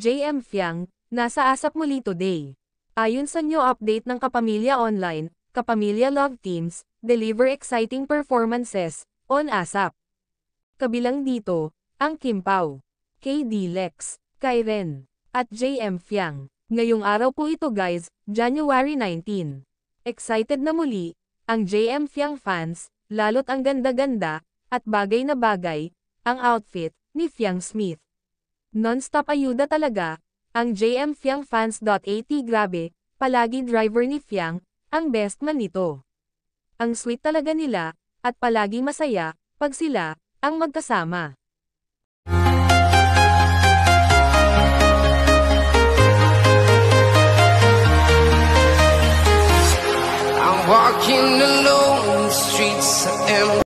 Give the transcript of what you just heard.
JM Fiang, nasa ASAP muli today. Ayon sa new update ng Kapamilya Online, Kapamilya Love Teams, deliver exciting performances on ASAP. Kabilang dito, ang Kim Pao, KD Lex, Kairen, at JM Fiang. Ngayong araw po ito guys, January 19. Excited na muli, ang JM Fiang fans, lalo't ang ganda-ganda, at bagay na bagay, ang outfit ni Fiang Smith. Non-stop ayuda talaga, ang JM Fiang fans.at grabe, palagi driver ni Fiang, ang best man nito. Ang sweet talaga nila, at palaging masaya, pag sila, ang magkasama. I'm walking alone, the streets are empty.